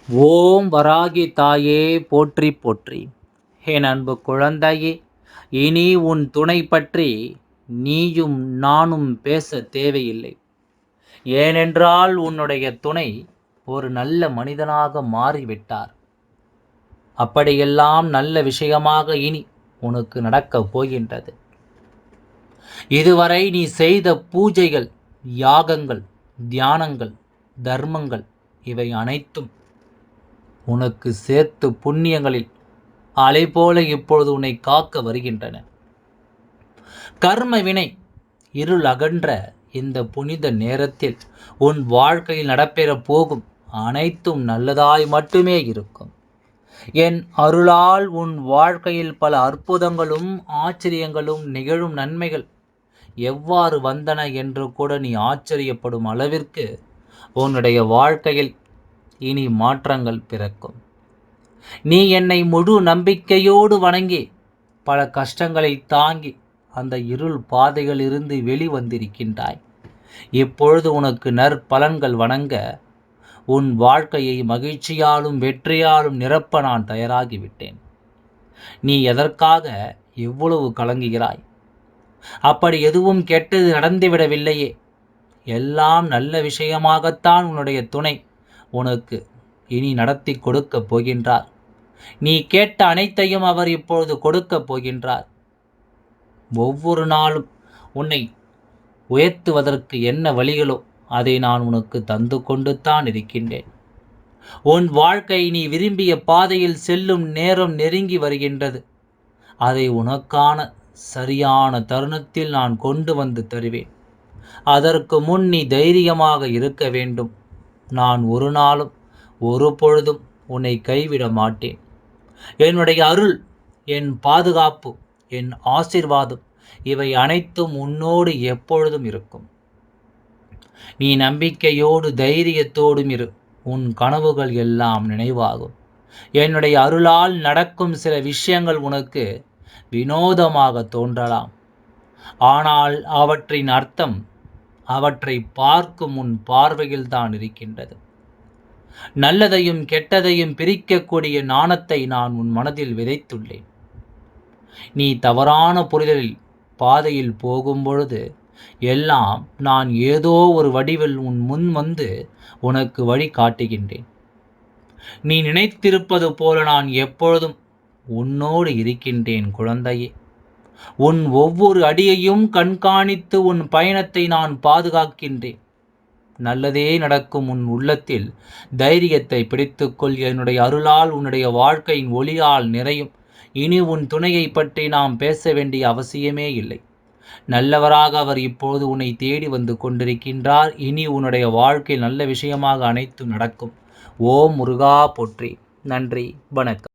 ஓம் வராகி தாயே போற்றி போற்றி. என் அன்பு குழந்தையே, இனி உன் துணை பற்றி நீயும் நானும் பேச தேவையில்லை. ஏனென்றால் உன்னுடைய துணை ஒரு நல்ல மனிதனாக மாறிவிட்டார். அப்படியெல்லாம் நல்ல விஷயமாக இனி உனக்கு நடக்கப் போகின்றது. இதுவரை நீ செய்த பூஜைகள், யாகங்கள், தியானங்கள், தர்மங்கள் இவை அனைத்தும் உனக்கு சேர்த்து புண்ணியங்களில் அலை போல இப்பொழுது உன்னை காக்க வருகின்றன. கர்ம வினை இருள் அகன்ற இந்த புனித நேரத்தில் உன் வாழ்க்கையில் நடைபெறப் போகும் அனைத்தும் நல்லதாய் மட்டுமே இருக்கும். என் அருளால் உன் வாழ்க்கையில் பல அற்புதங்களும் ஆச்சரியங்களும் நிகழும். நன்மைகள் எவ்வாறு வந்தன என்று கூட நீ ஆச்சரியப்படும் அளவிற்கு உன்னுடைய வாழ்க்கையில் இனி மாற்றங்கள் பிறக்கும். நீ என்னை முழு நம்பிக்கையோடு வணங்கி பல கஷ்டங்களை தாங்கி அந்த இருள் பாதைகளிலிருந்து வெளிவந்திருக்கின்றாய். இப்பொழுது உனக்கு நற்பலன்கள் வணங்க உன் வாழ்க்கையை மகிழ்ச்சியாலும் வெற்றியாலும் நிரப்ப நான் தயாராகிவிட்டேன். நீ எதற்காக எவ்வளவு கலங்குகிறாய்? அப்படி எதுவும் கெட்டது நடந்துவிடவில்லையே. எல்லாம் நல்ல விஷயமாகத்தான் உன்னுடைய துணை உனக்கு இனி நடத்தி கொடுக்கப் போகின்றார். நீ கேட்ட அனைத்தையும் அவர் இப்பொழுது கொடுக்கப் போகின்றார். ஒவ்வொரு நாளும் உன்னை உயர்த்துவதற்கு என்ன வழிகளோ அதை நான் உனக்கு தந்து கொண்டு தான் இருக்கின்றேன். உன் வாழ்க்கை நீ விரும்பிய பாதையில் செல்லும் நேரம் நெருங்கி வருகின்றது. அதை உனக்கான சரியான தருணத்தில் நான் கொண்டு வந்து தருவேன். அதற்கு முன் நீ தைரியமாக இருக்க வேண்டும். நான் ஒரு நாளும் ஒரு பொழுதும் உன்னை கைவிட மாட்டேன். என்னுடைய அருள், என் பாதுகாப்பு, என் ஆசீர்வாதம் இவை அனைத்தும் உன்னோடு எப்பொழுதும் இருக்கும். நீ நம்பிக்கையோடு தைரியத்தோடும் இரு. உன் கனவுகள் எல்லாம் நினைவாகும். என்னுடைய அருளால் நடக்கும் சில விஷயங்கள் உனக்கு வினோதமாக தோன்றலாம். ஆனால் அவற்றின் அர்த்தம் அவற்றை பார்க்கும் உன் பார்வையில் தான் இருக்கின்றது. நல்லதையும் கெட்டதையும் பிரிக்கக்கூடிய ஞானத்தை நான் உன் மனதில் விதைத்துள்ளேன். நீ தவறான புரிதலில் பாதையில் போகும்பொழுது எல்லாம் நான் ஏதோ ஒரு வடிவில் உன் முன் வந்து உனக்கு வழி காட்டுகின்றேன். நீ நினைத்திருப்பது போல நான் எப்பொழுதும் உன்னோடு இருக்கின்றேன் குழந்தையே. உன் ஒவ்வொரு அடியையும் கண்காணித்து உன் பயணத்தை நான் பாதுகாக்கின்றேன். நல்லதே நடக்கும். உன் உள்ளத்தில் தைரியத்தை பிடித்துக்கொள். என்னுடைய அருளால் உன்னுடைய வாழ்க்கையின் ஒளியால் நிறையும். இனி உன் துணையை பற்றி நாம் பேச வேண்டிய அவசியமே இல்லை. நல்லவராக அவர் இப்போது உன்னை தேடி வந்து கொண்டிருக்கின்றார். இனி உன்னுடைய வாழ்க்கையில் நல்ல விஷயமாக அனைத்தும் நடக்கும். ஓம் முருகா போற்றி. நன்றி, வணக்கம்.